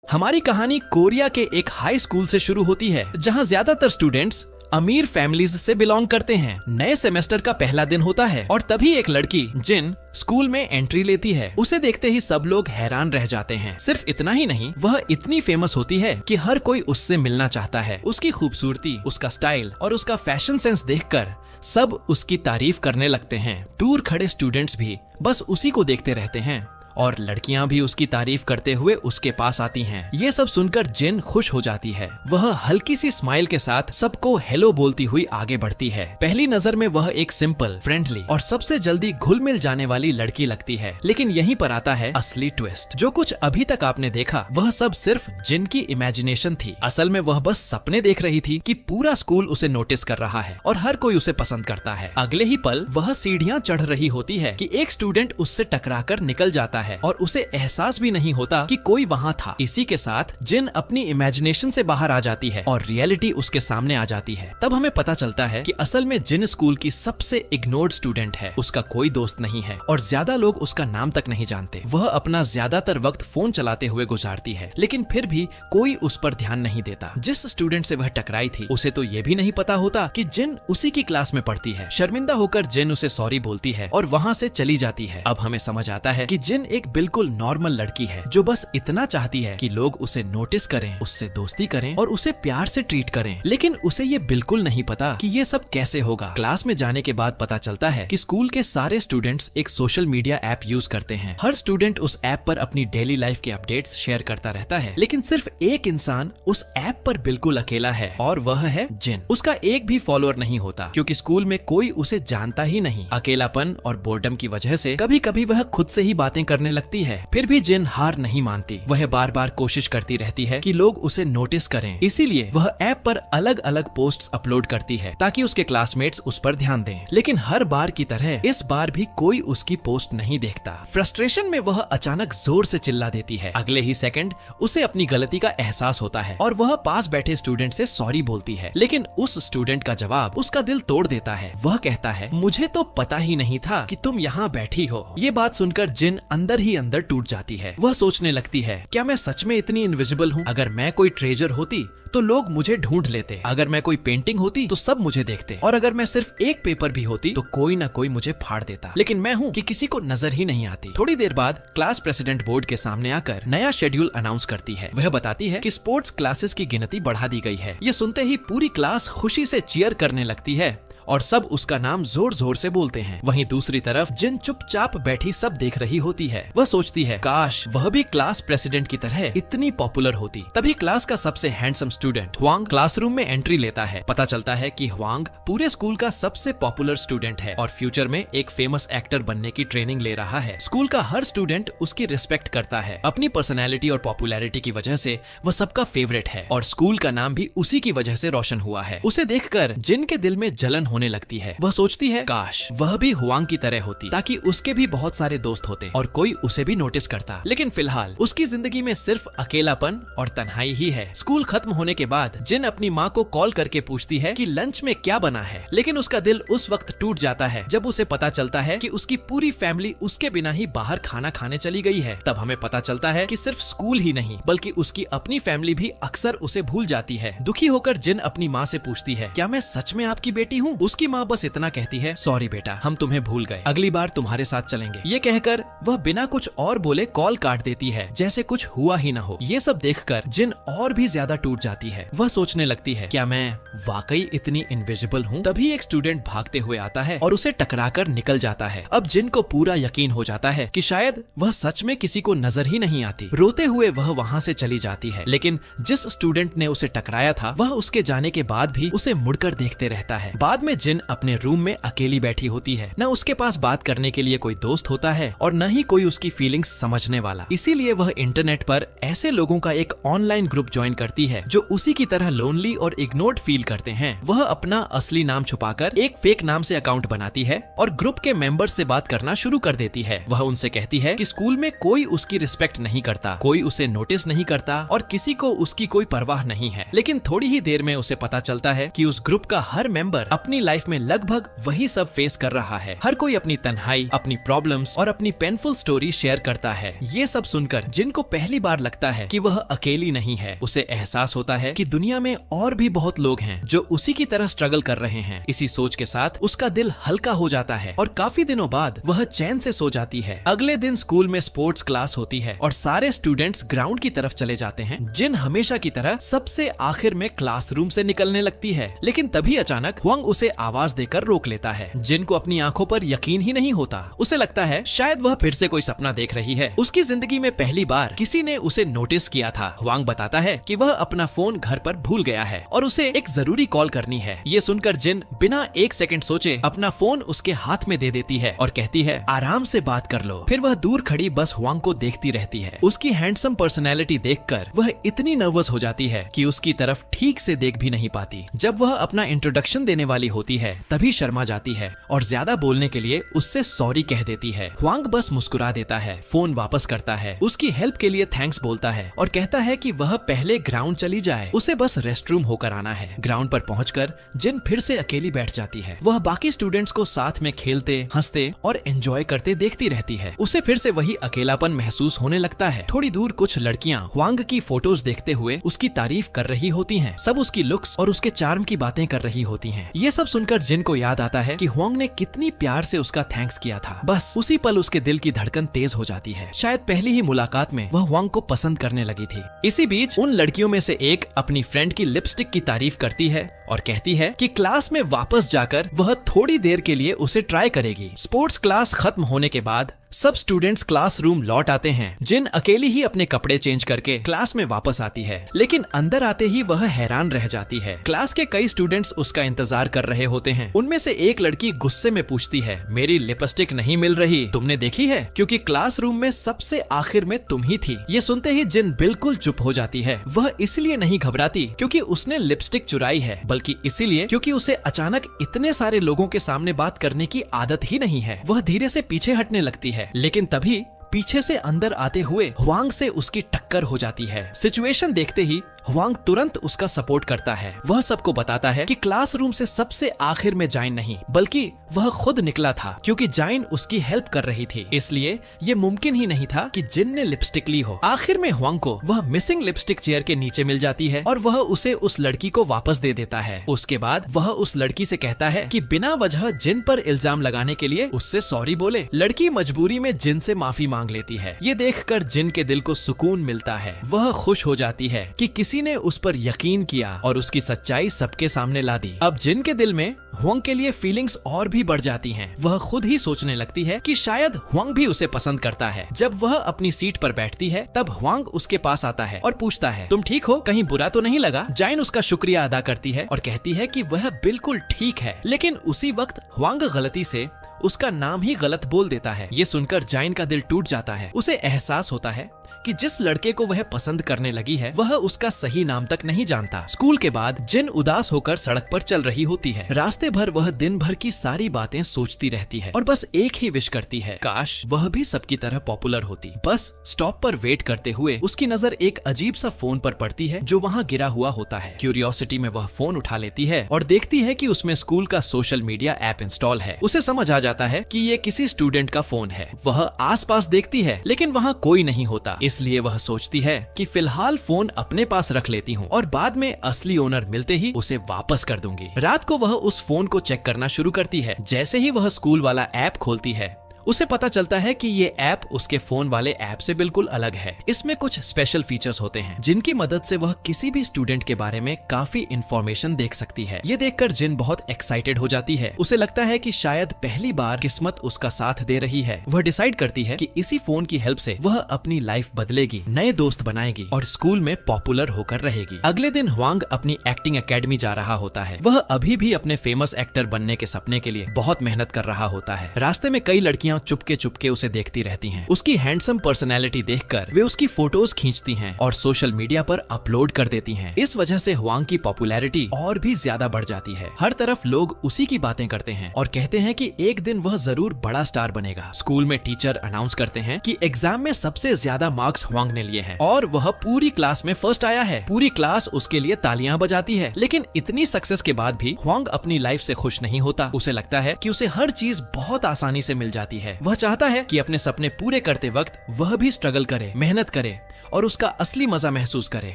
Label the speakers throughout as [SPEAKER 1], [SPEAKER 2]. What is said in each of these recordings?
[SPEAKER 1] हमारी कहानी कोरिया के एक हाई स्कूल से शुरू होती है जहां ज्यादातर स्टूडेंट्स अमीर फैमिलीज से बिलोंग करते हैं। नए सेमेस्टर का पहला दिन होता है और तभी एक लड़की जिन स्कूल में एंट्री लेती है। उसे देखते ही सब लोग हैरान रह जाते हैं। सिर्फ इतना ही नहीं, वह इतनी फेमस होती है कि हर कोई उससे मिलना चाहता है। उसकी खूबसूरती, उसका स्टाइल और उसका फैशन सेंस देखकर सब उसकी तारीफ करने लगते हैं। दूर खड़े स्टूडेंट्स भी बस उसी को देखते रहते हैं और लड़कियां भी उसकी तारीफ करते हुए उसके पास आती हैं। ये सब सुनकर जिन खुश हो जाती है। वह हल्की सी स्माइल के साथ सबको हेलो बोलती हुई आगे बढ़ती है। पहली नजर में वह एक सिंपल, फ्रेंडली और सबसे जल्दी घुल मिल जाने वाली लड़की लगती है। लेकिन यहीं पर आता है असली ट्विस्ट। जो कुछ अभी तक आपने देखा वह सब सिर्फ जिन की इमेजिनेशन थी। असल में वह बस सपने देख रही थी कि पूरा स्कूल उसे नोटिस कर रहा है और हर कोई उसे पसंद करता है। अगले ही पल वह सीढ़ियां चढ़ रही होती है कि एक स्टूडेंट उससे टकराकर निकल जाता है और उसे एहसास भी नहीं होता कि कोई वहाँ था। इसी के साथ जिन अपनी इमेजिनेशन से बाहर आ जाती है और रियलिटी उसके सामने आ जाती है। तब हमें पता चलता है कि असल में जिन स्कूल की सबसे इग्नोर्ड स्टूडेंट है। उसका कोई दोस्त नहीं है और ज्यादा लोग उसका नाम तक नहीं जानते। वह अपना ज्यादातर वक्त फोन चलाते हुए गुजारती है, लेकिन फिर भी कोई उस पर ध्यान नहीं देता। जिस स्टूडेंट से वह टकराई थी उसे तो ये भी नहीं पता होता कि जिन उसी की क्लास में पढ़ती है। शर्मिंदा होकर जिन उसे सॉरी बोलती है और वहाँ से चली जाती है। अब हमें समझ आता है कि जिन एक बिल्कुल नॉर्मल लड़की है जो बस इतना चाहती है कि लोग उसे नोटिस करें, उससे दोस्ती करें और उसे प्यार से ट्रीट करें। लेकिन उसे ये बिल्कुल नहीं पता कि ये सब कैसे होगा। क्लास में जाने के बाद पता चलता है कि स्कूल के सारे स्टूडेंट्स एक सोशल मीडिया ऐप यूज करते हैं। हर स्टूडेंट उस ऐप पर अपनी डेली लाइफ के अपडेट्स शेयर करता रहता है, लेकिन सिर्फ एक इंसान उस ऐप पर बिल्कुल अकेला है और वह है जिन। उसका एक भी फॉलोअर नहीं होता क्योंकि स्कूल में कोई उसे जानता ही नहीं। अकेलापन और बोर्डम की वजह से कभी कभी वह खुद से ही बातें करने लगती है। फिर भी जिन हार नहीं मानती। वह बार बार कोशिश करती रहती है कि लोग उसे नोटिस करें। इसीलिए वह ऐप पर अलग अलग पोस्ट्स अपलोड करती है ताकि उसके क्लासमेट्स उस पर ध्यान दें। लेकिन हर बार की तरह इस बार भी कोई उसकी पोस्ट नहीं देखता। फ्रस्ट्रेशन में वह अचानक जोर से चिल्ला देती है। अगले ही सेकंड उसे अपनी गलती का एहसास होता है और वह पास बैठे स्टूडेंट से सॉरी बोलती है। लेकिन उस स्टूडेंट का जवाब उसका दिल तोड़ देता है। वह कहता है, मुझे तो पता ही नहीं था कि तुम यहाँ बैठी हो। ये बात सुनकर जिन अंदर ही अंदर टूट जाती है। वह सोचने लगती है, क्या मैं सच में इतनी इनविजिबल हूँ? अगर मैं कोई ट्रेजर होती तो लोग मुझे ढूंढ लेते। अगर मैं कोई पेंटिंग होती तो सब मुझे देखते और अगर मैं सिर्फ एक पेपर भी होती तो कोई ना कोई मुझे फाड़ देता। लेकिन मैं हूँ कि किसी को नजर ही नहीं आती। थोड़ी देर बाद क्लास प्रेसिडेंट बोर्ड के सामने आकर नया शेड्यूल अनाउंस करती है। वह बताती है कि स्पोर्ट्स क्लासेस की गिनती बढ़ा दी गई है। ये सुनते ही पूरी क्लास खुशी से चीयर करने लगती है और सब उसका नाम जोर जोर से बोलते हैं। वहीं दूसरी तरफ जिन चुपचाप बैठी सब देख रही होती है। वह सोचती है, काश वह भी क्लास प्रेसिडेंट की तरह इतनी पॉपुलर होती। तभी क्लास का सबसे हैंडसम स्टूडेंट ह्वांग क्लासरूम में एंट्री लेता है। पता चलता है कि ह्वांग पूरे स्कूल का सबसे पॉपुलर स्टूडेंट है और फ्यूचर में एक फेमस एक्टर बनने की ट्रेनिंग ले रहा है। स्कूल का हर स्टूडेंट उसकी रिस्पेक्ट करता है। अपनी पर्सनैलिटी और पॉपुलैरिटी की वजह से वह सबका फेवरेट है और स्कूल का नाम भी उसी की वजह से रोशन हुआ है। उसे देखकर जिन के दिल में जलन होने लगती है। वह सोचती है, काश वह भी हुआंग की तरह होती ताकि उसके भी बहुत सारे दोस्त होते और कोई उसे भी नोटिस करता। लेकिन फिलहाल उसकी जिंदगी में सिर्फ अकेलापन और तन्हाई ही है। स्कूल खत्म होने के बाद जिन अपनी माँ को कॉल करके पूछती है कि लंच में क्या बना है, लेकिन उसका दिल उस वक्त टूट जाता है जब उसे पता चलता है कि उसकी पूरी फैमिली उसके बिना ही बाहर खाना खाने चली गई है। तब हमें पता चलता है कि सिर्फ स्कूल ही नहीं बल्कि उसकी अपनी फैमिली भी अक्सर उसे भूल जाती है। दुखी होकर जिन अपनी माँ से पूछती है, क्या मैं सच में आपकी बेटी हूँ? उसकी माँ बस इतना कहती है, सॉरी बेटा, हम तुम्हें भूल गए, अगली बार तुम्हारे साथ चलेंगे। ये कहकर वह बिना कुछ और बोले कॉल काट देती है, जैसे कुछ हुआ ही ना हो। ये सब देखकर जिन और भी ज्यादा टूट जाती है। वह सोचने लगती है, क्या मैं वाकई इतनी इनविजिबल हूँ? तभी एक स्टूडेंट भागते हुए आता है और उसे टकराकर निकल जाता है। अब जिन को पूरा यकीन हो जाता है कि शायद वह सच में किसी को नजर ही नहीं आती। रोते हुए वह वहाँ से चली जाती है। लेकिन जिस स्टूडेंट ने उसे टकराया था वह उसके जाने के बाद भी उसे मुड़कर देखते रहता है। बाद में जिन अपने रूम में अकेली बैठी होती है। न उसके पास बात करने के लिए कोई दोस्त होता है और न ही कोई उसकी फीलिंग्स समझने वाला। इसीलिए वह इंटरनेट पर ऐसे लोगों का एक ऑनलाइन ग्रुप ज्वाइन करती है जो उसी की तरह लोनली और इग्नोर्ड फील करते हैं। वह अपना असली नाम छुपाकर एक फेक नाम से अकाउंट बनाती है और ग्रुप के मेंबर्स से बात करना शुरू कर देती है। वह उनसे कहती है कि स्कूल में कोई उसकी रिस्पेक्ट नहीं करता, कोई उसे नोटिस नहीं करता और किसी को उसकी कोई परवाह नहीं है। लेकिन थोड़ी ही देर में उसे पता चलता है कि उस ग्रुप का हर मेंबर अपनी लाइफ में लगभग वही सब फेस कर रहा है। हर कोई अपनी तन्हाई, अपनी प्रॉब्लम्स और अपनी पेनफुल स्टोरी शेयर करता है। ये सब सुनकर जिन को पहली बार लगता है कि वह अकेली नहीं है, उसे एहसास होता है कि दुनिया में और भी बहुत लोग हैं जो उसी की तरह स्ट्रगल कर रहे हैं। इसी सोच के साथ उसका दिल हल्का हो जाता है और काफी दिनों बाद वह चैन से सो जाती है। अगले दिन स्कूल में स्पोर्ट्स क्लास होती है और सारे स्टूडेंट्स ग्राउंड की तरफ चले जाते हैं। जिन हमेशा की तरह सबसे आखिर में क्लासरूम से निकलने लगती है, लेकिन तभी अचानक हुआंग उसे आवाज देकर रोक लेता है। जिन को अपनी आंखों पर यकीन ही नहीं होता। उसे लगता है शायद वह फिर से कोई सपना देख रही है। उसकी जिंदगी में पहली बार किसी ने उसे नोटिस किया था। हुआंग बताता है कि वह अपना फोन घर पर भूल गया है और उसे एक जरूरी कॉल करनी है। ये सुनकर जिन बिना एक सेकंड सोचे अपना फोन उसके हाथ में दे देती है और कहती है, आराम से बात कर लो। फिर वह दूर खड़ी बस हुआंग को देखती रहती है। उसकी हैंडसम पर्सनैलिटी देखकर वह इतनी नर्वस हो जाती है कि उसकी तरफ ठीक से देख भी नहीं पाती। जब वह अपना इंट्रोडक्शन देने वाली होती है तभी शर्मा जाती है और ज्यादा बोलने के लिए उससे सॉरी कह देती है। हुआंग बस मुस्कुरा देता है, फोन वापस करता है, उसकी हेल्प के लिए थैंक्स बोलता है और कहता है कि वह पहले ग्राउंड चली जाए, उसे बस रेस्टरूम होकर आना है। ग्राउंड पर पहुंचकर जिन फिर से अकेली बैठ जाती है। वह बाकी स्टूडेंट्स को साथ में खेलते, हंसते और एंजॉय करते देखती रहती है। उसे फिर से वही अकेलापन महसूस होने लगता है। थोड़ी दूर कुछ लड़कियां हुआंग की फोटोज देखते हुए उसकी तारीफ कर रही होती हैं। सब उसकी लुक्स और उसके चार्म की बातें कर रही होती हैं। ये सब सुनकर जिन को याद आता है कि हुआंग ने कितनी प्यार से उसका थैंक्स किया था। बस उसी पल उसके दिल की धड़कन तेज हो जाती है। शायद पहली ही मुलाकात में वह हुआंग को पसंद करने लगी थी। इसी बीच उन लड़कियों में से एक अपनी फ्रेंड की लिपस्टिक की तारीफ करती है और कहती है कि क्लास में वापस जाकर वह थोड़ी देर के लिए उसे ट्राई करेगी। स्पोर्ट्स क्लास खत्म होने के बाद सब स्टूडेंट्स क्लासरूम लौट आते हैं। जिन अकेली ही अपने कपड़े चेंज करके क्लास में वापस आती है, लेकिन अंदर आते ही वह हैरान रह जाती है। क्लास के कई स्टूडेंट्स उसका इंतजार कर रहे होते हैं। उनमें से एक लड़की गुस्से में पूछती है, मेरी लिपस्टिक नहीं मिल रही, तुमने देखी है? क्योंकि क्लासरूम में सबसे आखिर में तुम ही थी। ये सुनते ही जिन बिल्कुल चुप हो जाती है। वह इसलिए नहीं घबराती क्योंकि उसने लिपस्टिक चुराई है, बल्कि इसीलिए क्योंकि उसे अचानक इतने सारे लोगों के सामने बात करने की आदत ही नहीं है। वह धीरे से पीछे हटने लगती है, लेकिन तभी पीछे से अंदर आते हुए हुआंग से उसकी टक्कर हो जाती है। सिचुएशन देखते ही हुआंग तुरंत उसका सपोर्ट करता है। वह सबको बताता है कि क्लासरूम से सबसे आखिर में जाइन नहीं, बल्कि वह खुद निकला था क्योंकि जाइन उसकी हेल्प कर रही थी। इसलिए ये मुमकिन ही नहीं था कि जिन ने लिपस्टिक ली हो। आखिर में हुआंग को वह मिसिंग लिपस्टिक चेयर के नीचे मिल जाती है और वह उसे उस लड़की को वापस दे देता है। उसके बाद वह उस लड़की से कहता है कि बिना वजह जिन पर इल्जाम लगाने के लिए उससे सॉरी बोले। लड़की मजबूरी में जिन से माफी मांग लेती है। ये देखकर जिन के दिल को सुकून मिलता है। वह खुश हो जाती है कि किसी ने उस पर यकीन किया और उसकी सच्चाई सबके सामने ला दी। अब जिन के दिल में हुआंग के लिए फीलिंग्स और भी बढ़ जाती हैं। वह खुद ही सोचने लगती है कि शायद हुआंग भी उसे पसंद करता है। जब वह अपनी सीट पर बैठती है तब हुआंग उसके पास आता है और पूछता है, तुम ठीक हो? कहीं बुरा तो नहीं लगा? जाइन उसका शुक्रिया अदा करती है और कहती है कि वह बिल्कुल ठीक है। लेकिन उसी वक्त हुआंग गलती से उसका नाम ही गलत बोल देता है। ये सुनकर जाइन का दिल टूट जाता है। उसे एहसास होता है कि जिस लड़के को वह पसंद करने लगी है वह उसका सही नाम तक नहीं जानता। स्कूल के बाद जिन उदास होकर सड़क पर चल रही होती है। रास्ते भर वह दिन भर की सारी बातें सोचती रहती है और बस एक ही विश करती है, काश वह भी सबकी तरह पॉपुलर होती। बस स्टॉप पर वेट करते हुए उसकी नजर एक अजीब सा फोन पर पड़ती है जो वहाँ गिरा हुआ होता है। क्यूरियोसिटी में वह फोन उठा लेती है और देखती है कि उसमें स्कूल का सोशल मीडिया ऐप इंस्टॉल है। उसे समझ आ जाता है कि ये किसी स्टूडेंट का फोन है। वह आसपास देखती है लेकिन वहाँ कोई नहीं होता। इसलिए वह सोचती है कि फिलहाल फोन अपने पास रख लेती हूँ और बाद में असली ओनर मिलते ही उसे वापस कर दूंगी। रात को वह उस फोन को चेक करना शुरू करती है। जैसे ही वह स्कूल वाला ऐप खोलती है उसे पता चलता है कि ये ऐप उसके फोन वाले ऐप से बिल्कुल अलग है। इसमें कुछ स्पेशल फीचर्स होते हैं जिनकी मदद से वह किसी भी स्टूडेंट के बारे में काफी इंफॉर्मेशन देख सकती है। ये देखकर जिन बहुत एक्साइटेड हो जाती है। उसे लगता है कि शायद पहली बार किस्मत उसका साथ दे रही है। वह डिसाइड करती है कि इसी फोन की हेल्प से वह अपनी लाइफ बदलेगी, नए दोस्त बनाएगी और स्कूल में पॉपुलर होकर रहेगी। अगले दिन हुआंग अपनी एक्टिंग एकेडमी जा रहा होता है। वह अभी भी अपने फेमस एक्टर बनने के सपने के लिए बहुत मेहनत कर रहा होता है। रास्ते में कई लड़कियां लड़कियां चुपके चुपके उसे देखती रहती हैं। उसकी हैंडसम पर्सनैलिटी देखकर वे उसकी फोटोज खींचती हैं और सोशल मीडिया पर अपलोड कर देती हैं। इस वजह से हुआंग की पॉपुलैरिटी और भी ज्यादा बढ़ जाती है। हर तरफ लोग उसी की बातें करते हैं और कहते हैं कि एक दिन वह जरूर बड़ा स्टार बनेगा। स्कूल में टीचर अनाउंस करते हैं कि एग्जाम में सबसे ज्यादा मार्क्स हुआंग ने लिए हैं और वह पूरी क्लास में फर्स्ट आया है। पूरी क्लास उसके लिए तालियां बजाती है। लेकिन इतनी सक्सेस के बाद भी हुआंग अपनी लाइफ से खुश नहीं होता। उसे लगता है कि उसे हर चीज बहुत आसानी से मिल जाती है। वह चाहता है कि अपने सपने पूरे करते वक्त वह भी स्ट्रगल करे, मेहनत करे और उसका असली मजा महसूस करे।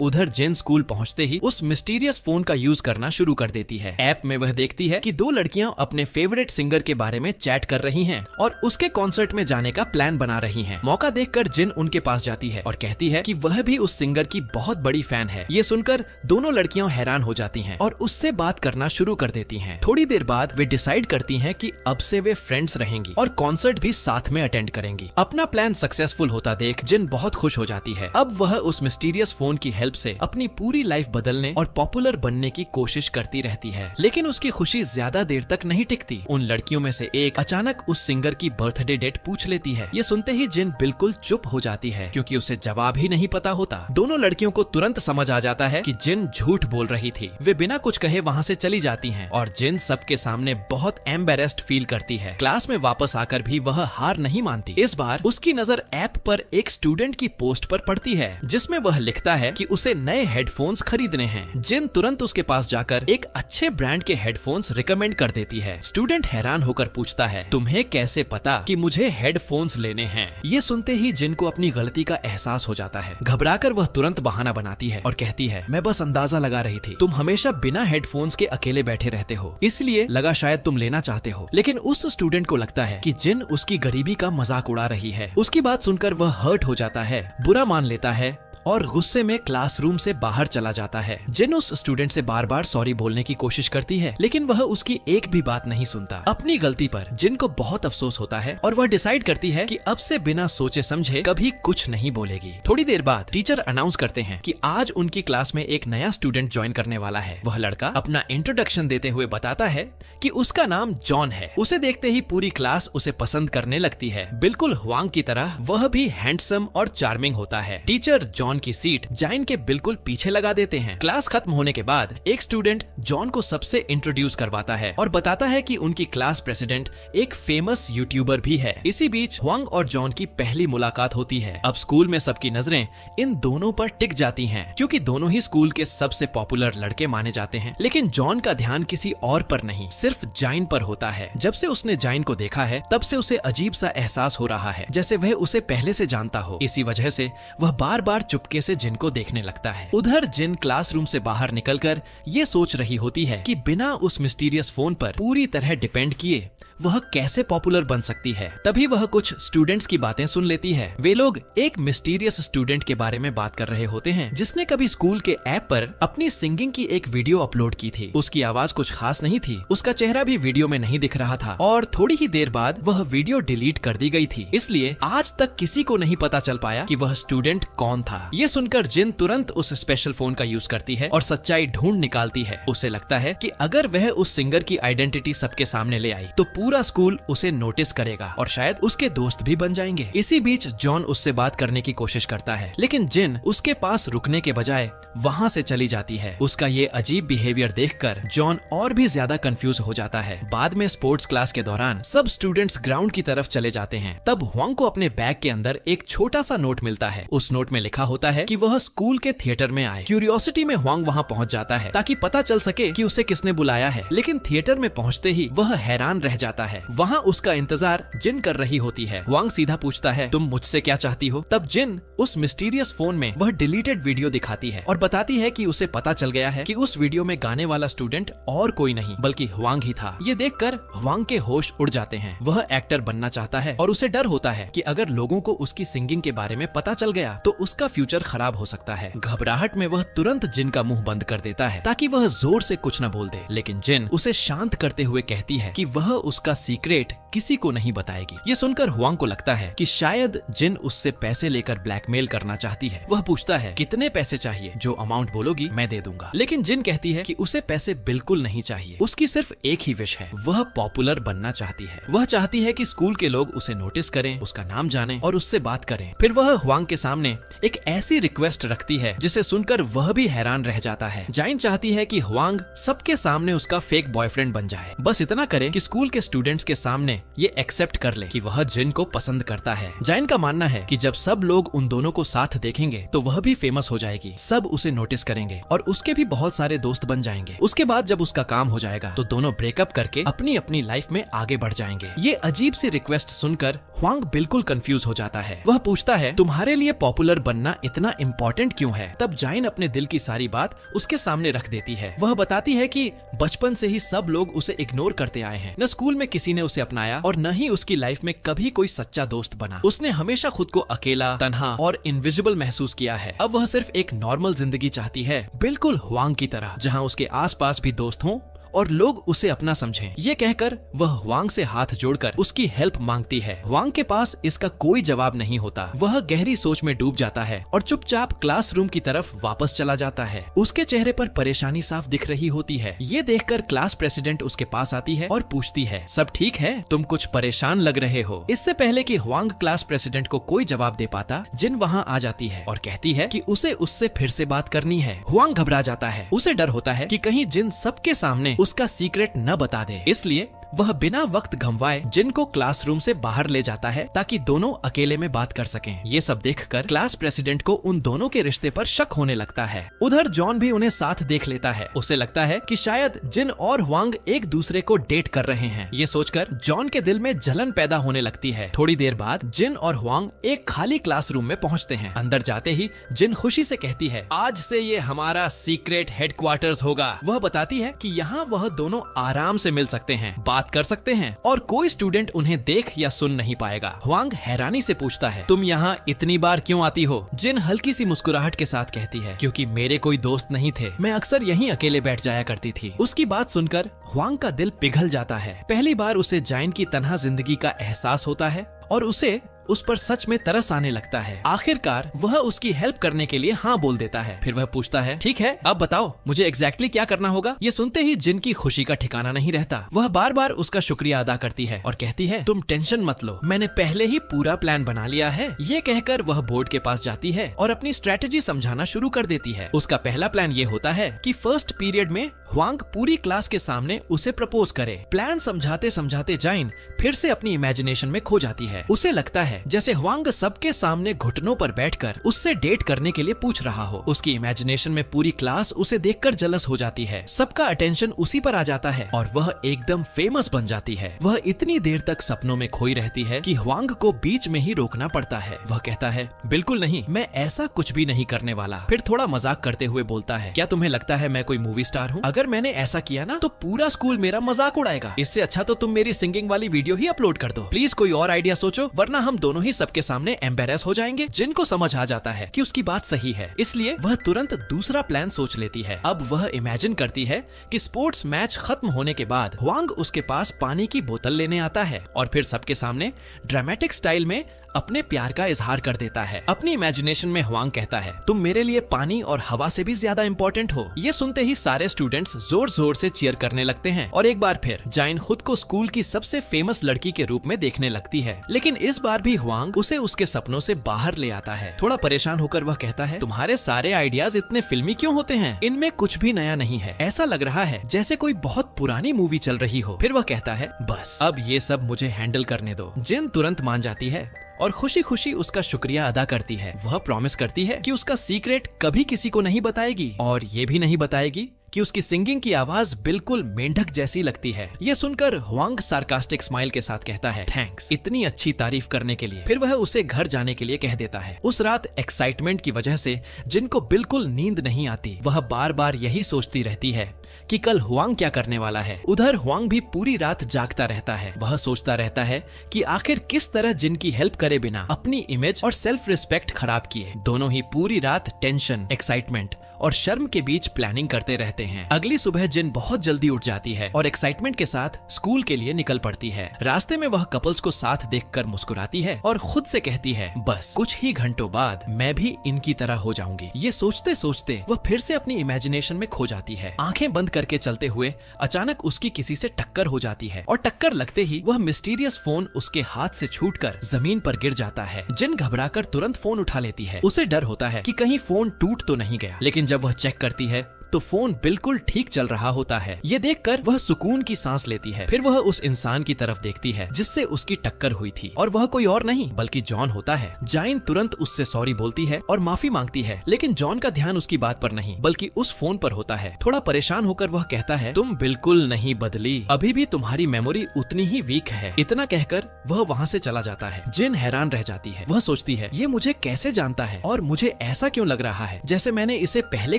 [SPEAKER 1] उधर जिन स्कूल पहुंचते ही उस मिस्टीरियस फोन का यूज करना शुरू कर देती है। ऐप में वह देखती है कि दो लड़कियां अपने फेवरेट सिंगर के बारे में चैट कर रही हैं और उसके कॉन्सर्ट में जाने का प्लान बना रही हैं। मौका देखकर जिन उनके पास जाती है और कहती है कि वह भी उस सिंगर की बहुत बड़ी फैन है। ये सुनकर दोनों लड़कियां हैरान हो जाती हैं और उससे बात करना शुरू कर देती हैं। थोड़ी देर बाद वे डिसाइड करती हैं कि अब से वे फ्रेंड्स रहेंगी और कॉन्सर्ट भी साथ में अटेंड करेंगी। अपना प्लान सक्सेसफुल होता देख जिन बहुत खुश हो जाती है। अब वह उस मिस्टीरियस फोन की हेल्प से अपनी पूरी लाइफ बदलने और पॉपुलर बनने की कोशिश करती रहती है। लेकिन उसकी खुशी ज्यादा देर तक नहीं टिकती। उन लड़कियों में से एक अचानक उस सिंगर की बर्थडे डेट पूछ लेती है। ये सुनते ही जिन बिल्कुल चुप हो जाती है क्योंकि उसे जवाब ही नहीं पता होता। दोनों लड़कियों को तुरंत समझ आ जाता है कि जिन झूठ बोल रही थी। वे बिना कुछ कहे वहाँ से चली जाती हैं और जिन सबके सामने बहुत एम्बेरेस्ड फील करती है। क्लास में वापस आकर भी वह हार नहीं मानती। इस बार उसकी नजर ऐप पर एक स्टूडेंट की पोस्ट पर पड़ती है जिसमें वह लिखता है कि उसे नए हेडफोन्स खरीदने हैं। जिन तुरंत उसके पास जाकर एक अच्छे ब्रांड के हेडफोन्स रिकमेंड कर देती है। स्टूडेंट हैरान होकर पूछता है, तुम्हें कैसे पता कि मुझे हेडफोन्स लेने हैं? ये सुनते ही जिन को अपनी गलती का एहसास हो जाता है। घबराकर वह तुरंत बहाना बनाती है और कहती है, मैं बस अंदाजा लगा रही थी। तुम हमेशा बिना हेडफोन्स के अकेले बैठे रहते हो, इसलिए लगा शायद तुम लेना चाहते हो। लेकिन उस स्टूडेंट को लगता है कि जिन उसकी गरीबी का मजाक उड़ा रही है। उसकी बात सुनकर वह हर्ट हो जाता है, बुरा मान लेता है और गुस्से में क्लासरूम से बाहर चला जाता है। जिन उस स्टूडेंट से बार बार सॉरी बोलने की कोशिश करती है लेकिन वह उसकी एक भी बात नहीं सुनता। अपनी गलती पर जिन को बहुत अफसोस होता है और वह डिसाइड करती है कि अब से बिना सोचे समझे कभी कुछ नहीं बोलेगी। थोड़ी देर बाद टीचर अनाउंस करते हैं कि आज उनकी क्लास में एक नया स्टूडेंट ज्वाइन करने वाला है। वह लड़का अपना इंट्रोडक्शन देते हुए बताता है कि उसका नाम जॉन है। उसे देखते ही पूरी क्लास उसे पसंद करने लगती है। बिल्कुल हुआंग की तरह वह भी हैंडसम और चार्मिंग होता है। टीचर जॉन की सीट जाइन के बिल्कुल पीछे लगा देते हैं। क्लास खत्म होने के बाद एक स्टूडेंट जॉन को सबसे इंट्रोड्यूस करवाता है और बताता है कि उनकी क्लास प्रेसिडेंट एक फेमस यूट्यूबर भी है। इसी बीच हुआंग और जॉन की पहली मुलाकात होती है। अब स्कूल में सबकी नजरें इन दोनों पर टिक जाती हैं क्योंकि दोनों ही स्कूल के सबसे पॉपुलर लड़के माने जाते हैं। लेकिन जॉन का ध्यान किसी और पर नहीं, सिर्फ जाइन पर होता है। जब से उसने जाइन को देखा है तब से उसे अजीब सा एहसास हो रहा है जैसे वह उसे पहले से जानता हो। इसी वजह से वह बार बार चुपके से जिन को देखने लगता है। उधर जिन क्लासरूम से बाहर निकलकर ये सोच रही होती है कि बिना उस मिस्टीरियस फोन पर पूरी तरह डिपेंड किए वह कैसे पॉपुलर बन सकती है। तभी वह कुछ स्टूडेंट्स की बातें सुन लेती है। वे लोग एक मिस्टीरियस स्टूडेंट के बारे में बात कर रहे होते हैं जिसने कभी स्कूल के ऐप पर अपनी सिंगिंग की एक वीडियो अपलोड की थी। उसकी आवाज कुछ खास नहीं थी, उसका चेहरा भी वीडियो में नहीं दिख रहा था और थोड़ी ही देर बाद वह वीडियो डिलीट कर दी गई थी। इसलिए आज तक किसी को नहीं पता चल पाया कि वह स्टूडेंट कौन था। ये सुनकर जिन तुरंत उस स्पेशल फोन का यूज करती है और सच्चाई ढूंढ निकालती है। उसे लगता है कि अगर वह उस सिंगर की आइडेंटिटी सबके सामने ले आई तो पूरा स्कूल उसे नोटिस करेगा और शायद उसके दोस्त भी बन जाएंगे। इसी बीच जॉन उससे बात करने की कोशिश करता है लेकिन जिन उसके पास रुकने के बजाय वहाँ से चली जाती है। उसका ये अजीब बिहेवियर देखकर जॉन और भी ज्यादा कंफ्यूज हो जाता है। बाद में स्पोर्ट्स क्लास के दौरान सब स्टूडेंट्स ग्राउंड की तरफ चले जाते हैं। तब हुआंग को अपने बैग के अंदर एक छोटा सा नोट मिलता है। उस नोट में लिखा होता है कि वह स्कूल के थिएटर में आए। क्यूरियोसिटी में हुआंग वहाँ पहुँच जाता है ताकि पता चल सके कि उसे किसने बुलाया है। लेकिन थिएटर में पहुँचते ही वह हैरान रह जाता है। वहाँ उसका इंतजार जिन कर रही होती है। हुआंग सीधा पूछता है, तुम मुझसे क्या चाहती हो? तब जिन उस मिस्टीरियस फोन में वह डिलीटेड वीडियो दिखाती है और बताती है कि उसे पता चल गया है कि उस वीडियो में गाने वाला स्टूडेंट और कोई नहीं बल्कि हुआंग ही था। ये देखकर हुआंग के होश उड़ जाते हैं। वह एक्टर बनना चाहता है और उसे डर होता है कि अगर लोगों को उसकी सिंगिंग के बारे में पता चल गया तो उसका फ्यूचर खराब हो सकता है। घबराहट में वह तुरंत जिन का मुंह बंद कर देता है ताकि वह जोर से कुछ न बोल दे। लेकिन जिन उसे शांत करते हुए कहती है कि वह उसका सीक्रेट किसी को नहीं बताएगी। ये सुनकर हुआंग को लगता है कि शायद जिन उससे पैसे लेकर ब्लैकमेल करना चाहती है। वह पूछता है, कितने पैसे चाहिए? जो अमाउंट बोलोगी मैं दे दूंगा। लेकिन जिन कहती है कि उसे पैसे बिल्कुल नहीं चाहिए, उसकी सिर्फ एक ही विश है, वह पॉपुलर बनना चाहती है। वह चाहती है कि स्कूल के लोग उसे नोटिस करें, उसका नाम जानें और उससे बात करें। फिर वह हुआंग के सामने एक ऐसी रिक्वेस्ट रखती है जिसे सुनकर वह भी हैरान रह जाता है। जाइन चाहती है कि हुआंग सबके सामने उसका फेक बॉयफ्रेंड बन जाए, बस इतना करे कि स्कूल के स्टूडेंट्स के सामने ये एक्सेप्ट कर ले कि वह जिन को पसंद करता है। जाइन का मानना है कि जब सब लोग उन दोनों को साथ देखेंगे तो वह भी फेमस हो जाएगी, सब उसे नोटिस करेंगे और उसके भी बहुत सारे दोस्त बन जाएंगे। उसके बाद जब उसका काम हो जाएगा तो दोनों ब्रेकअप करके अपनी अपनी लाइफ में आगे बढ़ जाएंगे। ये अजीब सी रिक्वेस्ट सुनकर हुआंग बिल्कुल कंफ्यूज हो जाता है। वह पूछता है तुम्हारे लिए पॉपुलर बनना इतना इम्पोर्टेंट क्यों है? तब जाइन अपने दिल की सारी बात उसके सामने रख देती है। वह बताती है कि बचपन से ही सब लोग उसे इग्नोर करते आए हैं, न स्कूल में किसी ने उसे अपनाया और न ही उसकी लाइफ में कभी कोई सच्चा दोस्त बना। उसने हमेशा खुद को अकेला, तन्हा और इनविजिबल महसूस किया है। अब वह सिर्फ एक नॉर्मल जिंदगी चाहती है, बिल्कुल हुआंग की तरह, जहाँ उसके आसपास भी दोस्त हों और लोग उसे अपना समझें। ये कहकर वह हुआंग से हाथ जोड़कर उसकी हेल्प मांगती है। हुआंग के पास इसका कोई जवाब नहीं होता। वह गहरी सोच में डूब जाता है और चुपचाप क्लासरूम की तरफ वापस चला जाता है। उसके चेहरे पर परेशानी साफ दिख रही होती है। ये देखकर क्लास प्रेसिडेंट उसके पास आती है और पूछती है सब ठीक है? तुम कुछ परेशान लग रहे हो। इससे पहले कि हुआंग क्लास प्रेसिडेंट को कोई जवाब दे पाता, जिन वहाँ आ जाती है और कहती है कि उसे उससे फिर से बात करनी है। हुआंग घबरा जाता है। उसे डर होता है कि कहीं जिन सबके सामने उसका सीक्रेट न बता दे, इसलिए वह बिना वक्त गंवाए जिन को क्लासरूम से बाहर ले जाता है ताकि दोनों अकेले में बात कर सकें। ये सब देखकर क्लास प्रेसिडेंट को उन दोनों के रिश्ते पर शक होने लगता है। उधर जॉन भी उन्हें साथ देख लेता है। उसे लगता है कि शायद जिन और हुआंग एक दूसरे को डेट कर रहे हैं। ये सोचकर जॉन के दिल में जलन पैदा होने लगती है। थोड़ी देर बाद जिन और हुआंग एक खाली क्लासरूम में पहुँचते हैं। अंदर जाते ही जिन खुशी से कहती है आज से ये हमारा सीक्रेट हेडक्वार्टर्स होगा। वह बताती है कि यहाँ वह दोनों आराम से मिल सकते हैं, बात कर सकते हैं और कोई स्टूडेंट उन्हें देख या सुन नहीं पाएगा। हुआंग हैरानी से पूछता है तुम यहाँ इतनी बार क्यों आती हो? जिन हल्की सी मुस्कुराहट के साथ कहती है क्योंकि मेरे कोई दोस्त नहीं थे, मैं अक्सर यहीं अकेले बैठ जाया करती थी। उसकी बात सुनकर हुआंग का दिल पिघल जाता है। पहली बार उसे जाइन की तन्हा जिंदगी का एहसास होता है और उसे उस पर सच में तरस आने लगता है। आखिरकार वह उसकी हेल्प करने के लिए हाँ बोल देता है। फिर वह पूछता है ठीक है अब बताओ मुझे एग्जैक्टली क्या करना होगा? ये सुनते ही जिन की खुशी का ठिकाना नहीं रहता। वह बार बार उसका शुक्रिया अदा करती है और कहती है तुम टेंशन मत लो, मैंने पहले ही पूरा प्लान बना लिया है। ये कहकर वह बोर्ड के पास जाती है और अपनी स्ट्रेटेजी समझाना शुरू कर देती है। उसका पहला प्लान ये होता है कि फर्स्ट पीरियड में हुआंग पूरी क्लास के सामने उसे प्रपोज करे। प्लान समझाते समझाते जाइन फिर से अपनी इमेजिनेशन में खो जाती है। उसे लगता है जैसे हुआंग सबके सामने घुटनों पर बैठकर उससे डेट करने के लिए पूछ रहा हो। उसकी इमेजिनेशन में पूरी क्लास उसे देखकर जलस हो जाती है। सबका अटेंशन उसी पर आ जाता है और वह एकदम फेमस बन जाती है। वह इतनी देर तक सपनों में खोई रहती है कि हुआंग को बीच में ही रोकना पड़ता है। वह कहता है बिल्कुल नहीं, मैं ऐसा कुछ भी नहीं करने वाला। फिर थोड़ा मजाक करते हुए बोलता है क्या तुम्हें लगता है मैं कोई मूवी स्टार हूँ? अगर मैंने ऐसा किया ना तो पूरा स्कूल मेरा मजाक उड़ाएगा। इससे अच्छा तो तुम मेरी सिंगिंग वाली वीडियो ही अपलोड कर दो। प्लीज कोई और आइडिया सोचो वरना हम दोनों ही सबके सामने एम्बेरस हो जाएंगे। जिनको समझ आ जाता है कि उसकी बात सही है, इसलिए वह तुरंत दूसरा प्लान सोच लेती है। अब वह इमेजिन करती है कि स्पोर्ट्स मैच खत्म होने के बाद हुआंग उसके पास पानी की बोतल लेने आता है और फिर सबके सामने ड्रामेटिक स्टाइल में अपने प्यार का इजहार कर देता है। अपनी इमेजिनेशन में हुआंग कहता है तुम मेरे लिए पानी और हवा से भी ज्यादा इम्पोर्टेंट हो। ये सुनते ही सारे स्टूडेंट्स जोर जोर से चीयर करने लगते हैं और एक बार फिर जाइन खुद को स्कूल की सबसे फेमस लड़की के रूप में देखने लगती है। लेकिन इस बार भी हुआंग उसे उसके सपनों से बाहर ले आता है। थोड़ा परेशान होकर वह कहता है तुम्हारे सारे आइडियाज इतने फिल्मी क्यों होते हैं? इनमें कुछ भी नया नहीं है। ऐसा लग रहा है जैसे कोई बहुत पुरानी मूवी चल रही हो। फिर वह कहता है बस अब ये सब मुझे हैंडल करने दो। जिन तुरंत मान जाती है और खुशी खुशी उसका शुक्रिया अदा करती है। वह प्रॉमिस करती है कि उसका सीक्रेट कभी किसी को नहीं बताएगी और ये भी नहीं बताएगी कि उसकी सिंगिंग की आवाज बिल्कुल मेंढक जैसी लगती है। ये सुनकर हुआंग सार्कास्टिक स्माइल के साथ कहता है थैंक्स इतनी अच्छी तारीफ करने के लिए। फिर वह उसे घर जाने के लिए कह देता है। उस रात एक्साइटमेंट की वजह से जिनको बिल्कुल नींद नहीं आती, वह बार बार यही सोचती रहती है कि कल हुआंग क्या करने वाला है। उधर हुआंग भी पूरी रात जागता रहता है। वह सोचता रहता है कि आखिर किस तरह जिन की हेल्प करे बिना अपनी इमेज और सेल्फ रिस्पेक्ट खराब किए। दोनों ही पूरी रात टेंशन, एक्साइटमेंट और शर्म के बीच प्लानिंग करते रहते हैं। अगली सुबह जिन बहुत जल्दी उठ जाती है और एक्साइटमेंट के साथ स्कूल के लिए निकल पड़ती है। रास्ते में वह कपल्स को साथ देखकर मुस्कुराती है और खुद से कहती है, बस कुछ ही घंटों बाद मैं भी इनकी तरह हो जाऊंगी। ये सोचते सोचते वह फिर से अपनी इमेजिनेशन में खो जाती है। आंखें बंद करके चलते हुए अचानक उसकी किसी से टक्कर हो जाती है और टक्कर लगते ही वह मिस्टीरियस फोन उसके हाथ से छूटकर जमीन पर गिर जाता है। जिन घबराकर तुरंत फोन उठा लेती है। उसे डर होता है कि कहीं फोन टूट तो नहीं गया, लेकिन जब वह चेक करती है तो फोन बिल्कुल ठीक चल रहा होता है। ये देखकर वह सुकून की सांस लेती है। फिर वह उस इंसान की तरफ देखती है जिससे उसकी टक्कर हुई थी और वह कोई और नहीं बल्कि जॉन होता है। जाइन तुरंत उससे सॉरी बोलती है और माफी मांगती है, लेकिन जॉन का ध्यान उसकी बात पर नहीं बल्कि उस फोन पर होता है। थोड़ा परेशान होकर वह कहता है, तुम बिल्कुल नहीं बदली, अभी भी तुम्हारी मेमोरी उतनी ही वीक है। इतना कहकर वह वहाँ से चला जाता है। जिन हैरान रह जाती है। वह सोचती है, ये मुझे कैसे जानता है और मुझे ऐसा क्यों लग रहा है जैसे मैंने इसे पहले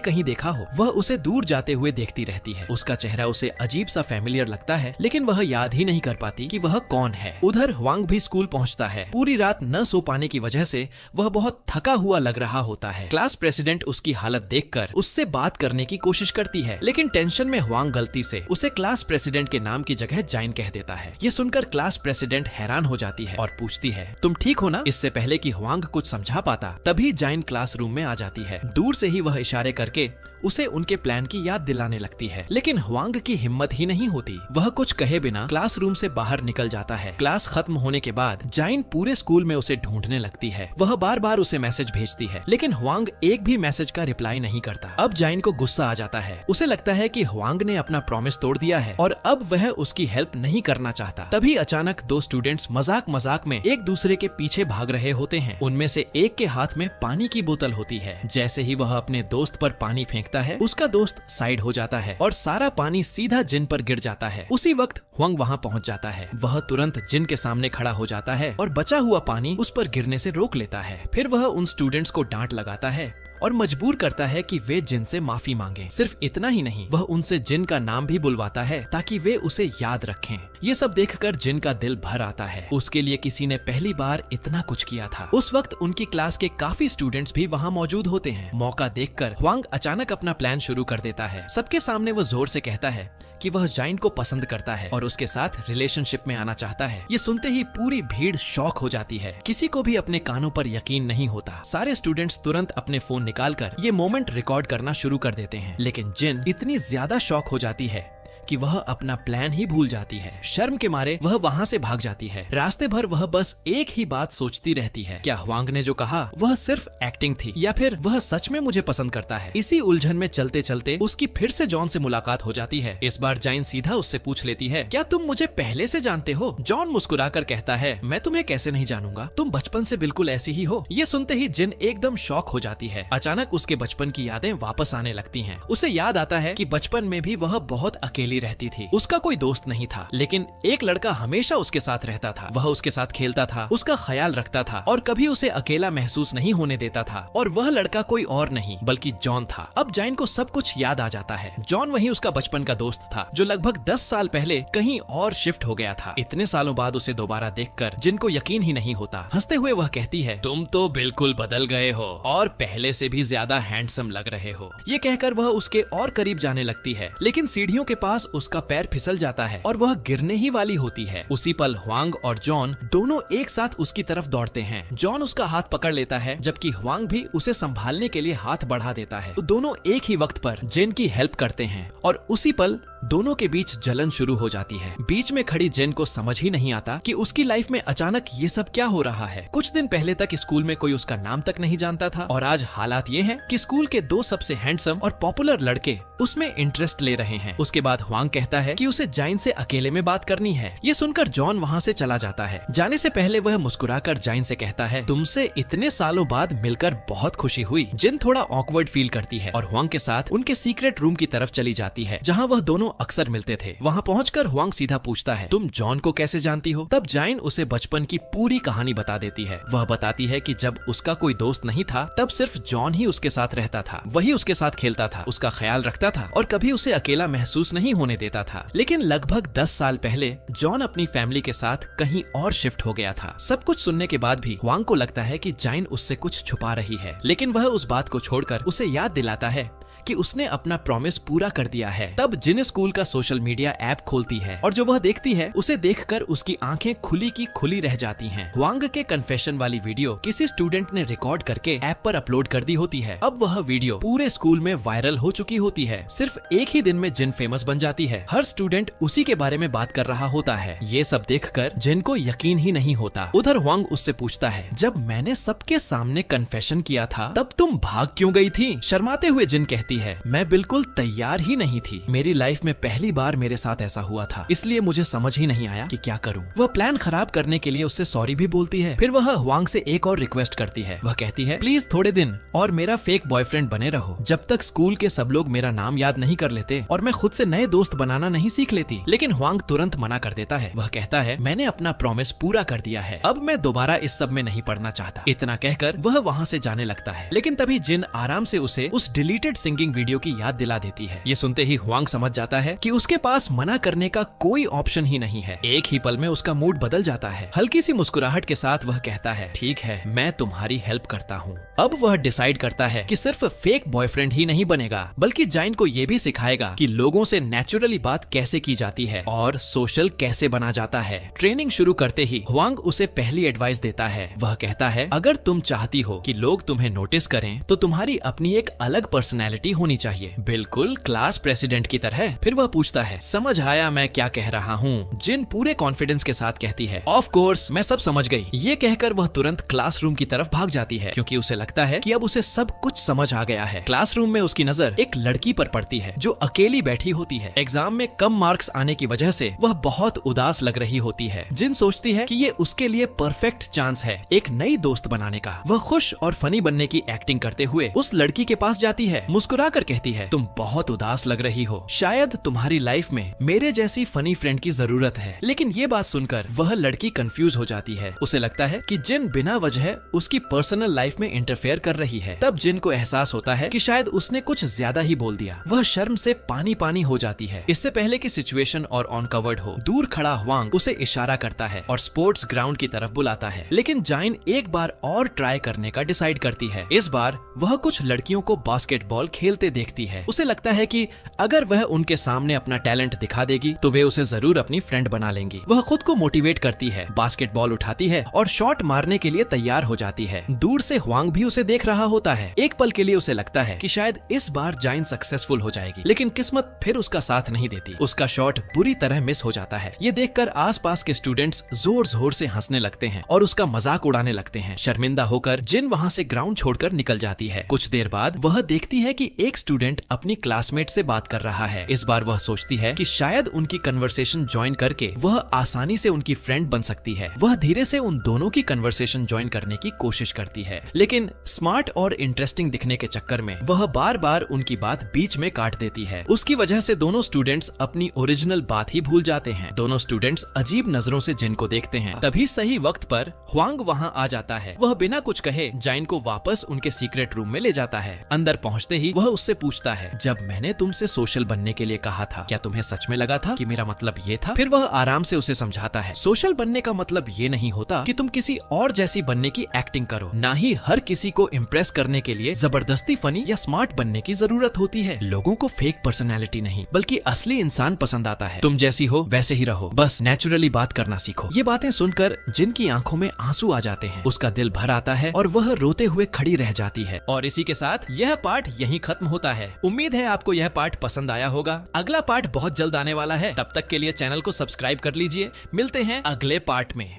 [SPEAKER 1] कहीं देखा हो। वह उसे दूर जाते हुए देखती रहती है। उसका चेहरा उसे अजीब सा फैमिलियर लगता है, लेकिन वह याद ही नहीं कर पाती कि वह कौन है। उधर ह्वांग भी स्कूल पहुंचता है। पूरी रात न सो पाने की वजह से वह बहुत थका हुआ लग रहा होता है। क्लास प्रेसिडेंट उसकी हालत देखकर उससे बात करने की कोशिश करती है, लेकिन टेंशन में ह्वांग गलती से उसे क्लास प्रेसिडेंट के नाम की जगह जाइन कह देता है। ये सुनकर क्लास प्रेसिडेंट हैरान हो जाती है और पूछती है, तुम ठीक हो ना? इससे पहले कि ह्वांग कुछ समझा पाता, तभी जाइन क्लासरूम में आ जाती है। दूर से ही वह इशारे करके उसे उनके प्लान की याद दिलाने लगती है, लेकिन ह्वांग की हिम्मत ही नहीं होती। वह कुछ कहे बिना क्लासरूम से बाहर निकल जाता है। क्लास खत्म होने के बाद जाइन पूरे स्कूल में उसे ढूंढने लगती है। वह बार बार उसे मैसेज भेजती है, लेकिन ह्वांग एक भी मैसेज का रिप्लाई नहीं करता। अब जाइन को गुस्सा आ जाता है। उसे लगता है कि ह्वांग ने अपना प्रॉमिस तोड़ दिया है और अब वह उसकी हेल्प नहीं करना चाहता। तभी अचानक दो स्टूडेंट्स मजाक मजाक में एक दूसरे के पीछे भाग रहे होते हैं। उनमें से एक के हाथ में पानी की बोतल होती है। जैसे ही वह अपने दोस्त पर पानी फेंकता है, उसका दोस्त साइड हो जाता है और सारा पानी सीधा जिन पर गिर जाता है। उसी वक्त ह्वांग वहाँ पहुँच जाता है। वह तुरंत जिन के सामने खड़ा हो जाता है और बचा हुआ पानी उस पर गिरने से रोक लेता है। फिर वह उन स्टूडेंट्स को डांट लगाता है और मजबूर करता है कि वे जिन से माफी मांगे। सिर्फ इतना ही नहीं, वह उनसे जिन का नाम भी बुलवाता है ताकि वे उसे याद रखें। ये सब देखकर जिन का दिल भर आता है। उसके लिए किसी ने पहली बार इतना कुछ किया था। उस वक्त उनकी क्लास के काफी स्टूडेंट्स भी वहाँ मौजूद होते हैं। मौका देखकर ह्वांग अचानक अपना प्लान शुरू कर देता है। सबके सामने वह जोर से कहता है कि वह जाइन को पसंद करता है और उसके साथ रिलेशनशिप में आना चाहता है। ये सुनते ही पूरी भीड़ शॉक हो जाती है। किसी को भी अपने कानों पर यकीन नहीं होता। सारे स्टूडेंट्स तुरंत अपने फोन निकालकर ये मोमेंट रिकॉर्ड करना शुरू कर देते हैं, लेकिन जिन इतनी ज्यादा शॉक हो जाती है कि वह अपना प्लान ही भूल जाती है। शर्म के मारे वह वहाँ से भाग जाती है। रास्ते भर वह बस एक ही बात सोचती रहती है, क्या ह्वांग ने जो कहा वह सिर्फ एक्टिंग थी या फिर वह सच में मुझे पसंद करता है। इसी उलझन में चलते चलते उसकी फिर से जॉन से मुलाकात हो जाती है। इस बार जाइन सीधा उससे पूछ लेती है, क्या तुम मुझे पहले से जानते हो? जॉन मुस्कुराकर कहता है, मैं तुम्हें कैसे नहीं जानूंगा, तुम बचपन से बिल्कुल ऐसी ही हो। ये सुनते ही जिन एकदम शॉक हो जाती है। अचानक उसके बचपन की यादें वापस आने लगती हैं। उसे याद आता है कि बचपन में भी वह बहुत अकेली रहती थी। उसका कोई दोस्त नहीं था, लेकिन एक लड़का हमेशा उसके साथ रहता था। वह उसके साथ खेलता था, उसका ख्याल रखता था और कभी उसे अकेला महसूस नहीं होने देता था। और वह लड़का कोई और नहीं बल्कि जॉन था। अब जाइन को सब कुछ याद आ जाता है। जॉन वही उसका बचपन का दोस्त था जो लगभग 10 साल पहले कहीं और शिफ्ट हो गया था। इतने सालों बाद उसे दोबारा देखकर जिन को यकीन ही नहीं होता। हंसते हुए वह कहती है, तुम तो बिल्कुल बदल गए हो और पहले से भी ज्यादा हैंडसम लग रहे हो। ये कहकर वह उसके और करीब जाने लगती है, लेकिन सीढ़ियों के पास उसका पैर फिसल जाता है और वह गिरने ही वाली होती है। उसी पल ह्वांग और जॉन दोनों एक साथ उसकी तरफ दौड़ते हैं। जॉन उसका हाथ पकड़ लेता है, जबकि ह्वांग भी उसे संभालने के लिए हाथ बढ़ा देता है। तो दोनों एक ही वक्त पर जिन की हेल्प करते हैं और उसी पल दोनों के बीच जलन शुरू हो जाती है। बीच में खड़ी जिन को समझ ही नहीं आता कि उसकी लाइफ में अचानक ये सब क्या हो रहा है। कुछ दिन पहले तक स्कूल में कोई उसका नाम तक नहीं जानता था और आज हालात ये हैं कि स्कूल के 2 सबसे हैंडसम और पॉपुलर लड़के उसमें इंटरेस्ट ले रहे हैं। उसके बाद ह्वांग कहता है कि उसे जाइन से अकेले में बात करनी है। ये सुनकर जॉन वहाँ से चला जाता है। जाने से पहले वह मुस्कुराकर जाइन से कहता है, तुमसे इतने सालों बाद मिलकर बहुत खुशी हुई। जिन थोड़ा ऑकवर्ड फील करती है और ह्वांग के साथ उनके सीक्रेट रूम की तरफ चली जाती है, जहाँ वह दोनों अक्सर मिलते थे। वहाँ पहुंचकर ह्वांग सीधा पूछता है, तुम जॉन को कैसे जानती हो? तब जाइन उसे बचपन की पूरी कहानी बता देती है। वह बताती है कि जब उसका कोई दोस्त नहीं था, तब सिर्फ जॉन ही उसके साथ रहता था। वही उसके साथ खेलता था, उसका ख्याल रखता था और कभी उसे अकेला महसूस नहीं होने देता था। लेकिन लगभग 10 साल पहले जॉन अपनी फैमिली के साथ कहीं और शिफ्ट हो गया था। सब कुछ सुनने के बाद भी ह्वांग को लगता है कि जाइन उससे कुछ छुपा रही है, लेकिन वह उस बात को छोड़कर उसे याद दिलाता है कि उसने अपना प्रॉमिस पूरा कर दिया है। तब जिन स्कूल का सोशल मीडिया ऐप खोलती है और जो वह देखती है उसे देखकर उसकी आंखें खुली की खुली रह जाती हैं। ह्वांग के कन्फेशन वाली वीडियो किसी स्टूडेंट ने रिकॉर्ड करके ऐप पर अपलोड कर दी होती है। अब वह वीडियो पूरे स्कूल में वायरल हो चुकी होती है। सिर्फ एक ही दिन में जिन फेमस बन जाती है। हर स्टूडेंट उसी के बारे में बात कर रहा होता है। ये सब देखकर जिन को यकीन ही नहीं होता। उधर ह्वांग उससे पूछता है, जब मैंने सबके सामने कन्फेशन किया था तब तुम भाग क्यों गई थी? शर्माते हुए जिन कहती है, मैं बिल्कुल तैयार ही नहीं थी। मेरी लाइफ में पहली बार मेरे साथ ऐसा हुआ था, इसलिए मुझे समझ ही नहीं आया कि क्या करूं। वह प्लान खराब करने के लिए उससे सॉरी भी बोलती है। फिर वह ह्वांग से एक और रिक्वेस्ट करती है। वह कहती है, प्लीज थोड़े दिन और मेरा फेक बॉयफ्रेंड बने रहो, जब तक स्कूल के सब लोग मेरा नाम याद नहीं कर लेते और मैं खुद से नए दोस्त बनाना नहीं सीख लेती। लेकिन ह्वांग तुरंत मना कर देता है। वह कहता है, मैंने अपना प्रॉमिस पूरा कर दिया है, अब मैं दोबारा इस सब में नहीं पड़ना चाहता। इतना कहकर वह वहाँ से जाने लगता है। लेकिन तभी जिन आराम से उसे उस डिलीटेड सिंगिंग वीडियो की याद दिला देती है। ये सुनते ही ह्वांग समझ जाता है कि उसके पास मना करने का कोई ऑप्शन ही नहीं है। एक ही पल में उसका मूड बदल जाता है। हल्की सी मुस्कुराहट के साथ वह कहता है, ठीक है, मैं तुम्हारी हेल्प करता हूँ। अब वह डिसाइड करता है कि सिर्फ फेक बॉयफ्रेंड ही नहीं बनेगा, बल्कि जाइन को ये भी सिखाएगा कि लोगों से नेचुरली बात कैसे की जाती है और सोशल कैसे बना जाता है। ट्रेनिंग शुरू करते ही ह्वांग उसे पहली एडवाइस देता है। वह कहता है, अगर तुम चाहती हो कि लोग तुम्हें नोटिस करें तो तुम्हारी अपनी एक अलग पर्सनैलिटी होनी चाहिए, बिल्कुल क्लास प्रेसिडेंट की तरह। फिर वह पूछता है, समझ आया मैं क्या कह रहा हूँ? जिन पूरे कॉन्फिडेंस के साथ कहती है, ऑफ कोर्स मैं सब समझ गई। ये कहकर वह तुरंत क्लासरूम की तरफ भाग जाती है, क्योंकि उसे लगता है कि अब उसे सब कुछ समझ आ गया है। क्लासरूम में उसकी नजर एक लड़की पर पड़ती है जो अकेली बैठी होती है। एग्जाम में कम मार्क्स आने की वजह से वह बहुत उदास लग रही होती है। जिन सोचती है कि ये उसके लिए परफेक्ट चांस है एक नई दोस्त बनाने का। वह खुश और फनी बनने की एक्टिंग करते हुए उस लड़की के पास जाती है। मुस्कुरा कर कहती है, तुम बहुत उदास लग रही हो, शायद तुम्हारी लाइफ में मेरे जैसी फनी फ्रेंड की जरूरत है। लेकिन ये बात सुनकर वह लड़की कंफ्यूज हो जाती है। उसे लगता है कि जिन बिना वजह उसकी पर्सनल लाइफ में इंटरफेयर कर रही है। तब जिन को एहसास होता है कि शायद उसने कुछ ज्यादा ही बोल दिया। वह शर्म से पानी पानी हो जाती है। इससे पहले कि सिचुएशन और अनकवर्ड हो, दूर खड़ा ह्वांग उसे इशारा करता है और स्पोर्ट्स ग्राउंड की तरफ बुलाता है। लेकिन जाइन एक बार और ट्राई करने का डिसाइड करती है। इस बार वह कुछ लड़कियों को बास्केटबॉल खेलते देखती है। उसे लगता है कि अगर वह उनके सामने अपना टैलेंट दिखा देगी तो वे उसे जरूर अपनी फ्रेंड बना लेंगी। वह खुद को मोटिवेट करती है, बास्केटबॉल उठाती है और शॉट मारने के लिए तैयार हो जाती है। दूर से ह्वांग भी उसे देख रहा होता है। एक पल के लिए उसे लगता है कि शायद इस बार जाइन सक्सेसफुल हो जाएगी, लेकिन किस्मत फिर उसका साथ नहीं देती। उसका शॉट बुरी तरह मिस हो जाता है। ये देखकर आसपास के स्टूडेंट्स जोर जोर से हंसने लगते हैं और उसका मजाक उड़ाने लगते हैं। शर्मिंदा होकर जिन वहाँ से ग्राउंड छोड़कर निकल जाती है। कुछ देर बाद वह देखती है कि एक स्टूडेंट अपनी क्लासमेट से बात कर रहा है। इस बार वह सोचती है कि शायद उनकी कन्वर्सेशन ज्वाइन करके वह आसानी से उनकी फ्रेंड बन सकती है। वह धीरे से उन दोनों की कन्वर्सेशन ज्वाइन करने की कोशिश करती है, लेकिन स्मार्ट और इंटरेस्टिंग दिखने के चक्कर में वह बार बार उनकी बात बीच में काट देती है। उसकी वजह से दोनों स्टूडेंट्स अपनी ओरिजिनल बात ही भूल जाते हैं। दोनों स्टूडेंट्स अजीब नजरों से जिन को देखते हैं। तभी सही वक्त पर ह्वांग वहाँ आ जाता है। वह बिना कुछ कहे जाइन को वापस उनके सीक्रेट रूम में ले जाता है। अंदर पहुँचते ही वह उससे पूछता है, जब मैंने तुमसे सोशल बनने के लिए कहा था, क्या तुम्हें सच में लगा था कि मेरा मतलब ये था? फिर वह आराम से उसे समझाता है, सोशल बनने का मतलब ये नहीं होता कि तुम किसी और जैसी बनने की एक्टिंग करो। ना ही हर किसी को इम्प्रेस करने के लिए जबरदस्ती फनी या स्मार्ट बनने की जरूरत होती है। लोगों को फेक पर्सनैलिटी नहीं बल्कि असली इंसान पसंद आता है। तुम जैसी हो वैसे ही रहो, बस नेचुरली बात करना सीखो। ये बातें सुनकर जिनकी आंखों में आंसू आ जाते हैं। उसका दिल भर आता है और वह रोते हुए खड़ी रह जाती है। और इसी के साथ यह पार्ट यहीं खत्म होता है। उम्मीद है आपको यह पार्ट पसंद आया होगा। अगला पार्ट बहुत जल्द आने वाला है। तब तक के लिए चैनल को सब्सक्राइब कर लीजिए। मिलते हैं अगले पार्ट में।